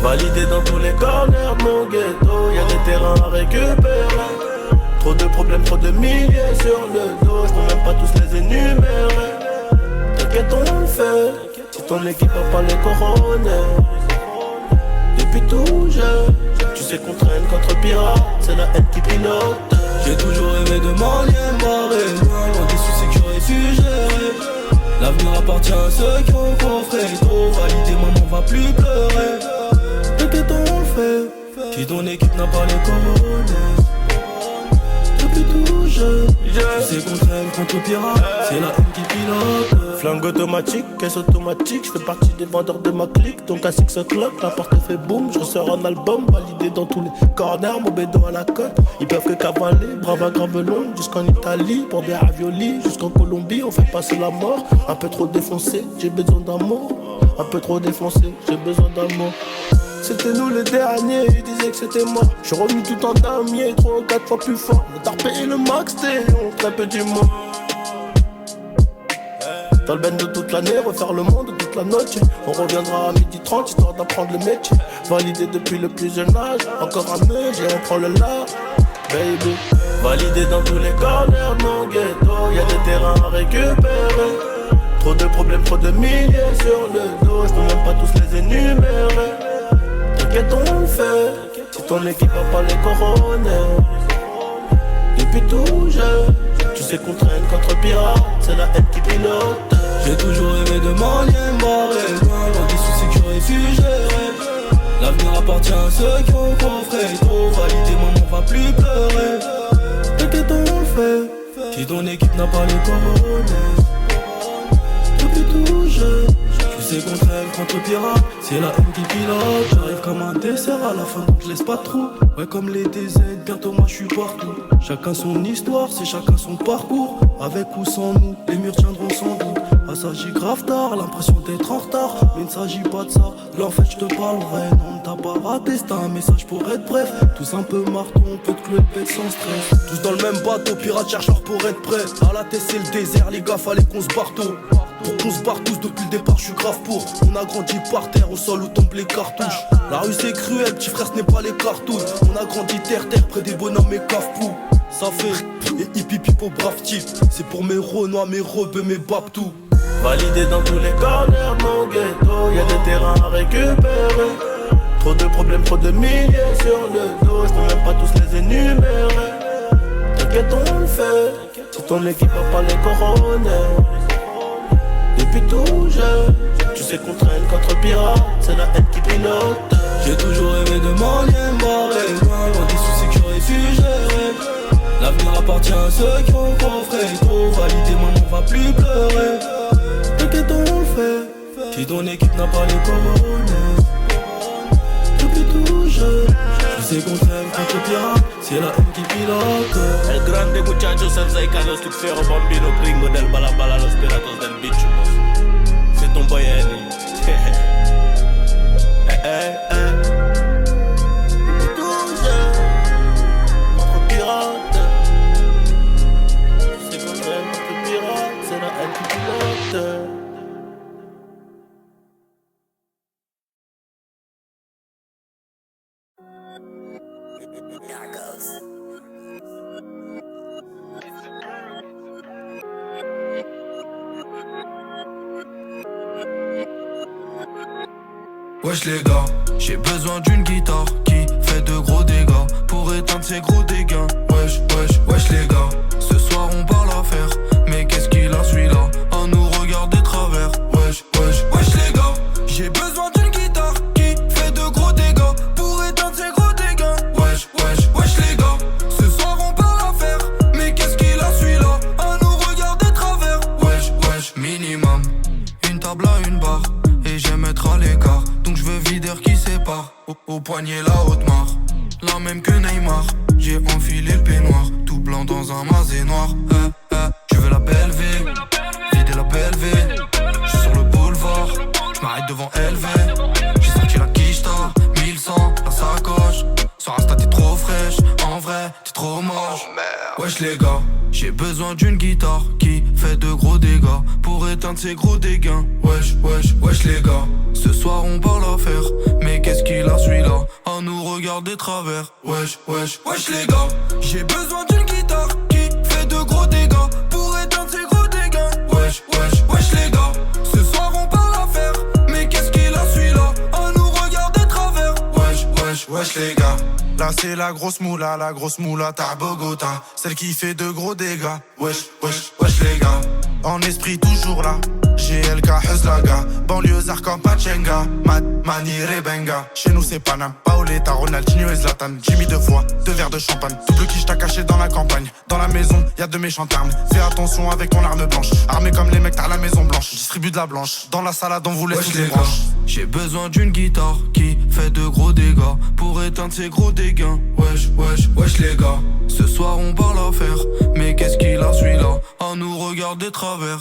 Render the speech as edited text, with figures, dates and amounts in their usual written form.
Validé dans tous les corners de mon ghetto, y'a des terrains à récupérer. Trop de problèmes, trop de milliers sur le dos, j'peux même pas tous les énumérer. T'inquiète on le fait, si ton équipe a pas les coronets. Depuis tout jeune, tu sais qu'on traîne contre pirates, c'est la haine qui pilote. J'ai toujours aimé de manier barré, loin des soucis que j'aurais su gérer. L'avenir appartient à ceux qui ont coffré. Trop validé, maman va plus pleurer. T'inquiète on le fait, si ton équipe n'a pas les coronets. Depuis tout jeune, tu sais qu'on traîne contre pirates, c'est la haine qui pilote. Flingue automatique, caisse automatique, j'fais partie des vendeurs de ma clique. Donc à 6 o'clock, la porte fait boum, je ressors un album validé dans tous les corners, mon bédo à la côte. Ils peuvent que cavaler, brave à gravelon, jusqu'en Italie, pour des raviolis, jusqu'en Colombie, on fait passer la mort. Un peu trop défoncé, j'ai besoin d'amour. Un peu trop défoncé, j'ai besoin d'amour. C'était nous les derniers, ils disaient que c'était moi. J'suis revenu tout en damier, 3 ou 4 fois plus fort. Le tarpé et le max, on très peu du mot. Dans le ben de toute l'année, refaire le monde toute la noche. On reviendra à 12h30, histoire d'apprendre le métier. Validé depuis le plus jeune âge, encore un meug et on prend le large. Baby, validé dans tous les corners de mon ghetto, y'a des terrains à récupérer. Trop de problèmes, trop de milliers sur le dos, j'peux même pas tous les énumérer. T'inquiète on le fait, si ton équipe a pas les coronets. Depuis tout jeune, tu sais qu'on traîne contre pirates, c'est la haine qui pilote. J'ai toujours aimé de manier barré, loin des soucis que j'aurais su gérer. L'avenir appartient à ceux qui ont coffré. Trop validé, maman va plus pleurer. T'inquiète on le fait, si ton équipe n'a pas les coronets. Depuis tout jeune, tu sais qu'on traîne contre pirates, c'est la haine qui pilote. J'arrive comme un dessert à la fin donc je laisse pas trop. Ouais comme les DZ, bientôt moi je suis partout. Chacun son histoire, c'est chacun son parcours. Avec ou sans nous, les murs tiendront sans doute. Ah s'agit grave tard, l'impression d'être en retard. Mais il ne s'agit pas de ça, là en fait je te parlerai. Non t'as pas raté, c'est un message pour être bref. Tous un peu marteau, on peut te clouer le bec sans stress. Tous dans le même bateau, pirates chercheurs pour être prêts. À la tête c'est le désert, les gars fallait qu'on se barre tôt. Pour qu'on se barre tous depuis le départ, je suis grave pour. On a grandi par terre, au sol où tombent les cartouches. La rue c'est cruel, petit frère ce n'est pas les cartouches. On a grandi terre-terre près des bonhommes et cafepou. Ça fait et hip hip hip au brave type. C'est pour mes renois, mes robes et mes babtous. Validé dans tous les corners de mon ghetto, y'a des terrains à récupérer. Trop de problèmes, trop de milliers sur le dos, j'peux même pas tous les énumérer. T'inquiète on le fait, si ton équipe a pas les coronets. Depuis tout jeune, tu sais qu'on traîne contre pirates, c'est la haine qui pilote. J'ai toujours aimé de manier barré, loin des soucis que j'aurais su gérer. L'avenir appartient à ceux qui ont coffré. Trop validé, maman va plus pleurer. T'inquiète on le fait, si ton équipe n'a pas les coronets. Depuis tout jeune, tu sais qu'on traîne contre pirates, c'est la haine qui pilote. El grande muchacho Sanzaicanos, tu fero bambino gringo del balabala, los piratos del bicho. C'est ton boy Henry. Depuis tout jeune, contre pirates. Tu sais qu'on traîne contre pirates, c'est la haine qui pilote. Wesh les gars, j'ai besoin d'une guitare qui fait de gros dégâts pour éteindre ces gros dégâts. Wesh, wesh, wesh les gars, ce soir on parle affaire. Mais qu'est-ce qu'il a celui-là à nous regarder de travers. Wesh, wesh, wesh les gars, j'ai besoin d'une guitare qui fait de gros dégâts pour éteindre ces gros dégâts. Wesh, wesh, wesh les gars, ce soir on parle affaire. Mais qu'est-ce qu'il a celui-là à nous regarder de travers. Wesh, wesh, minimum, une table à une barre. Et j'aime être à l'écart, donc je veux vider qui sépare. Au poignet la haute mare, la même que Neymar. J'ai enfilé le peignoir, tout blanc dans un masé noir. Tu veux la belle vie, vider la belle vie. J'suis sur le boulevard, j'm'arrête devant LV. J'ai sorti la quicheta, 1100, la sacoche. Sur Insta t'es trop fraîche, en vrai t'es trop moche. Wesh les gars, j'ai besoin d'une guitare qui fait de gros dégâts pour éteindre ces gros dégains. Wesh, wesh, wesh les gars, ce soir on parle affaire. Mais qu'est-ce qu'il a celui-là à nous regarder travers. Wesh, wesh, wesh les gars, j'ai besoin d'une guitare qui fait de gros dégâts pour éteindre ces gros dégains. Wesh, wesh, wesh les gars, ce soir on parle affaire. Mais qu'est-ce qu'il a celui-là à nous regarder travers. Wesh, wesh, wesh les gars. Là c'est la grosse moula à Bogota, celle qui fait de gros dégâts. Wesh, wesh, wesh les gars. En esprit toujours là, GLK Huzlaga, banlieusard comme Pachenga, Mani Rebenga. Chez nous c'est Panam, Paoletta, Ronaldinho et Zlatan. Jimmy 2 fois, 2 verres de champagne. Double quiche t'as caché dans la campagne. Dans la maison, y'a de méchants armes. Fais attention avec ton arme blanche. Armé comme les mecs t'as la maison blanche. Distribue de la blanche, dans la salade on vous laisse toutes les branches. J'ai besoin d'une guitare qui fait de gros dégâts pour éteindre ces gros dégains. Wesh, wesh, wesh les gars, ce soir on parle affaire. Mais qu'est-ce qu'il a celui-là à nous regarder travers.